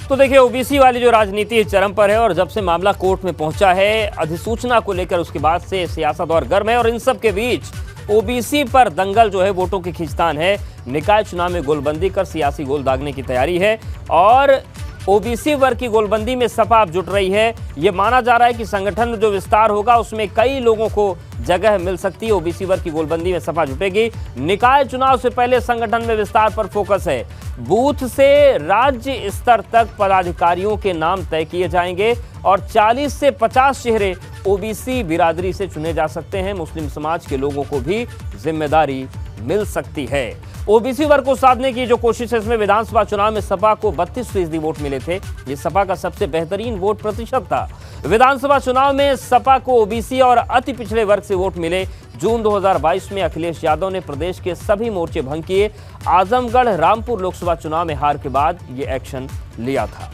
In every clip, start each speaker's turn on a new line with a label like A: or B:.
A: तो देखिए, ओबीसी वाली जो राजनीति चरम पर है और जब से मामला कोर्ट में पहुंचा है अधिसूचना को लेकर, उसके बाद से सियासत और गर्म है और इन सब के बीच ओबीसी पर दंगल जो है, वोटों की खींचतान है। निकाय चुनाव में गोलबंदी कर सियासी गोल दागने की तैयारी है और ओबीसी वर्ग की गोलबंदी में सपा अब जुट रही है। ये माना जा रहा है कि संगठन में जो विस्तार होगा उसमें कई लोगों को जगह मिल सकती है। ओबीसी वर्ग की गोलबंदी में सपा जुटेगी। निकाय चुनाव से पहले संगठन में विस्तार पर फोकस है। बूथ से राज्य स्तर तक पदाधिकारियों के नाम तय किए जाएंगे और 40 से 50 चेहरे ओबीसी बिरादरी से चुने जा सकते हैं। मुस्लिम समाज के लोगों को भी जिम्मेदारी मिल सकती है। ओबीसी वर्ग को साधने की जो कोशिश है, इसमें विधानसभा चुनाव में सपा को 32% वोट मिले थे। ये सपा का सबसे बेहतरीन वोट प्रतिशत था। विधानसभा चुनाव में सपा को ओबीसी और अति पिछड़े वर्ग से वोट मिले। जून 2022 में अखिलेश यादव ने प्रदेश के सभी मोर्चे भंग किए। आजमगढ़ रामपुर लोकसभा चुनाव में हार के बाद ये एक्शन लिया था।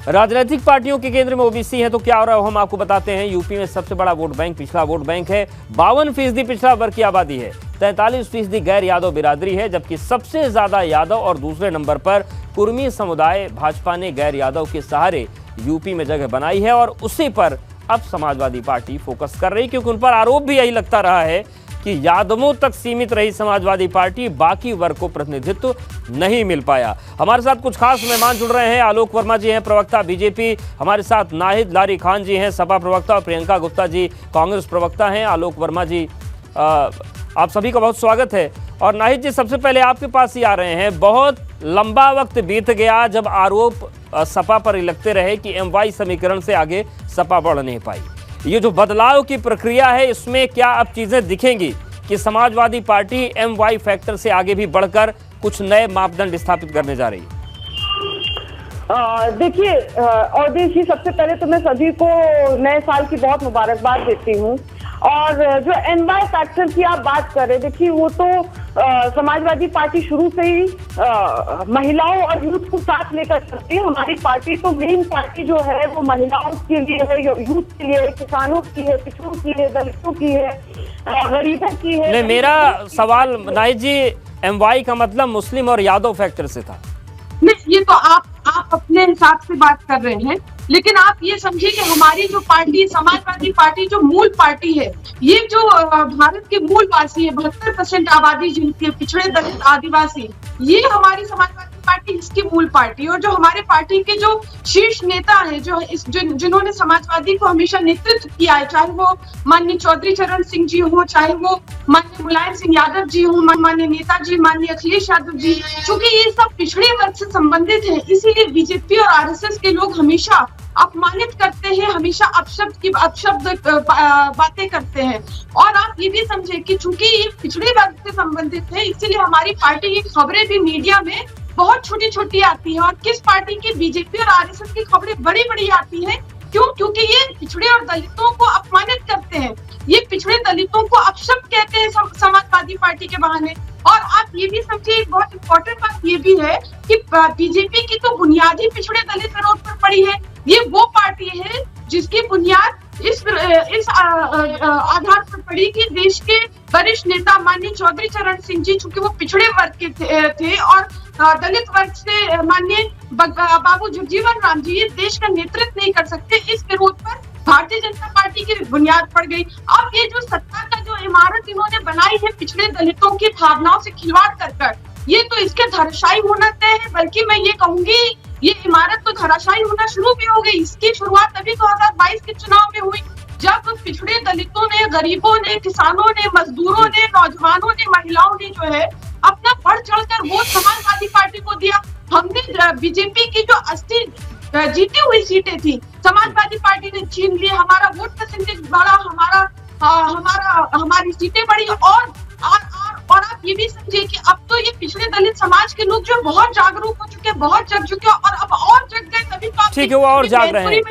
A: राजनीतिक पार्टियों के केंद्र में ओबीसी है तो क्या हो रहा है हम आपको बताते हैं। यूपी में सबसे बड़ा वोट बैंक पिछड़ा वोट बैंक है। 52% पिछड़ा वर्ग की आबादी है। 43% गैर यादव बिरादरी है, जबकि सबसे ज्यादा यादव और दूसरे नंबर पर कुर्मी समुदाय। भाजपा ने गैर यादव के सहारे यूपी में जगह बनाई है और उसी पर अब समाजवादी पार्टी फोकस कर रही, क्योंकि उन पर आरोप भी यही लगता रहा है कि यादवों तक सीमित रही समाजवादी पार्टी, बाकी वर्ग को प्रतिनिधित्व नहीं मिल पाया। हमारे साथ कुछ खास मेहमान जुड़ रहे हैं। आलोक वर्मा जी हैं, प्रवक्ता बीजेपी। हमारे साथ नाहिद लारी खान जी हैं, सपा प्रवक्ता। और प्रियंका गुप्ता जी कांग्रेस प्रवक्ता हैं। आलोक वर्मा जी, आप सभी का बहुत स्वागत है। और नाहिद जी, सबसे पहले आपके पास ही आ रहे हैं। बहुत लंबा वक्त बीत गया जब आरोप सपा पर लगते रहे कि एमवाई समीकरण से आगे सपा बढ़ नहीं पाई। ये जो बदलाव की प्रक्रिया है, इसमें क्या अब चीजें दिखेंगी कि समाजवादी पार्टी एमवाई फैक्टर से आगे भी बढ़कर कुछ नए मापदंड स्थापित करने जा रही है?
B: देखिए, और जी सबसे पहले तो मैं सभी को नए साल की बहुत मुबारकबाद देती हूँ। और जो एमवाई फैक्टर की आप बात कर रहे, देखिए वो तो समाजवादी पार्टी शुरू से ही महिलाओं और यूथ को साथ लेकर चलती है। हमारी पार्टी तो मेन पार्टी जो है वो महिलाओं के लिए है, यूथ के लिए है, किसानों की है, पिछड़ों की है, दलितों की है, गरीबों की है।
A: नहीं, मेरा सवाल नाहिद जी, एमवाई का मतलब मुस्लिम और यादव फैक्टर से था।
C: नहीं, ये तो आप अपने हिसाब से बात कर रहे हैं, लेकिन आप ये समझिए कि हमारी जो पार्टी समाजवादी पार्टी जो मूल पार्टी है, ये जो भारत के मूलवासी है, 72% आबादी जिनके पिछड़े दलित आदिवासी, ये हमारी समाजवादी पार्टी इसकी मूल पार्टी। और जो हमारे पार्टी के जो शीर्ष नेता है, जिन्होंने समाजवादी को हमेशा नेतृत्व किया है, चाहे वो माननीय चौधरी चरण सिंह जी हो, चाहे वो माननीय मुलायम सिंह यादव जी हो, माननीय नेताजी माननीय अखिलेश यादव जी, चूंकि ये सब पिछड़े वर्ग से संबंधित है, इसीलिए बीजेपी और आरएसएस के लोग हमेशा अपमानित करते हैं, हमेशा अपशब्द बातें करते हैं। और आप ये भी समझे कि चूंकि ये पिछड़े वर्ग से संबंधित है, इसीलिए हमारी पार्टी की खबरें भी मीडिया में बहुत छोटी छोटी आती है। और किस पार्टी की, बीजेपी और आरएसएस की खबरें बड़ी बड़ी आती है, क्यों? क्योंकि ये पिछड़े और दलितों को अपमानित करते हैं, ये पिछड़े दलितों को अपशब्द कहते हैं समाजवादी पार्टी के बहाने। और आप ये भी समझिए, एक बहुत इंपॉर्टेंट बात ये भी है कि बीजेपी की तो बुनियादी पिछड़े दलित विरोध पर पड़ी है। ये वो पार्टी है जिसकी बुनियाद इस आधार पर पड़ी कि देश के वरिष्ठ नेता माननीय चौधरी चरण सिंह जी, चूंकि वो पिछड़े वर्ग के थे और दलित वर्ग से माननीय बाबू जगजीवन राम जी ये देश का नेतृत्व नहीं कर सकते। इस विरोध पर भारतीय जनता पार्टी की बुनियाद पड़ गई। अब ये जो सत्ता का जो इमारत इन्होंने बनाई है पिछड़े दलितों की भावनाओं से खिलवाड़ कर, ये तो इसके धराशायी होना तय है। बल्कि मैं ये कहूंगी, ये इमारत तो धराशायी होना शुरू भी हो गई। इसकी शुरुआत अभी 2022 के चुनाव में हुई, जब पिछड़े दलितों ने, गरीबों ने, किसानों ने, मजदूरों ने, नौजवानों ने, महिलाओं ने जो है अपना बढ़ चढ़कर वोट समाजवादी पार्टी को दिया। हमने बीजेपी की जो 80 जीती हुई सीटें थी, समाजवादी पार्टी ने छीन ली। हमारा वोट परसेंटेज बढ़ा, हमारी सीटें बढ़ी। और आप ये भी समझिए कि अब तो ये पिछड़े दलित समाज के लोग जो बहुत जागरूक हो चुके हैं, बहुत जग चुके हैं, और अब और जग गए तभी तो
A: ठीक है, वो और जाग रहे हैं।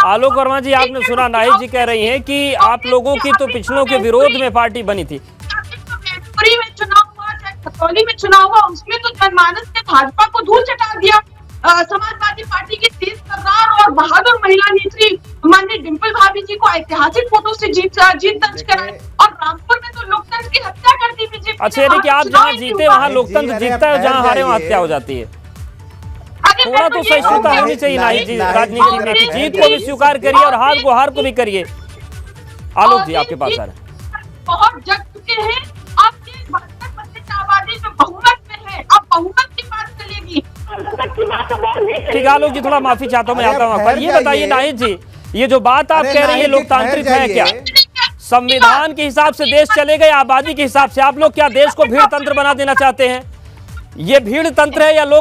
A: आलोक वर्मा जी, आपने सुना, नाहिद जी कह रही हैं कि आप लोगों की तो पिछड़ों के विरोध में पार्टी बनी थी।
C: मैनपुरी में चुनाव हुआ, चाहे खतौली में चुनाव हुआ, उसमें तो जनमानस ने भाजपा को धूल चटा दिया। समाजवादी पार्टी की तेज तर्रार और बहादुर महिला नेत्री माननीय डिम्पल भाभी जी को ऐतिहासिक वोटों से जीत दर्ज कराई। और रामपुर में तो लोकतंत्र की हत्या कर दी बीजेपी।
A: अच्छा, यानी कि आप जहाँ जीते वहाँ लोकतंत्र जीतता है, जहाँ हारे वहाँ हत्या हो जाती है। थोड़ा तो सहिष्णुता होनी चाहिए नाहिद जी राजनीति में, कि जीत को भी स्वीकार करिए और हार को भी करिए। आलोक जी आपके पास आ रहे हैं।
C: बहुत जग चुके हैं। अब ये 72% आबादी जो बहुमत में है, अब बहुमत की बात चलेगी।
A: ठीक है आलोक जी, थोड़ा माफी चाहता हूँ, मैं आता हूँ पर ये बताइए नाहिद जी, ये जो बात आप कह रही है लोकतांत्रिक है क्या? संविधान के हिसाब से देश चलेगा या आबादी के हिसाब से? आप लोग क्या देश को भीड़ तंत्र बना देना चाहते हैं? ये भीड़ तंत्र है या लोक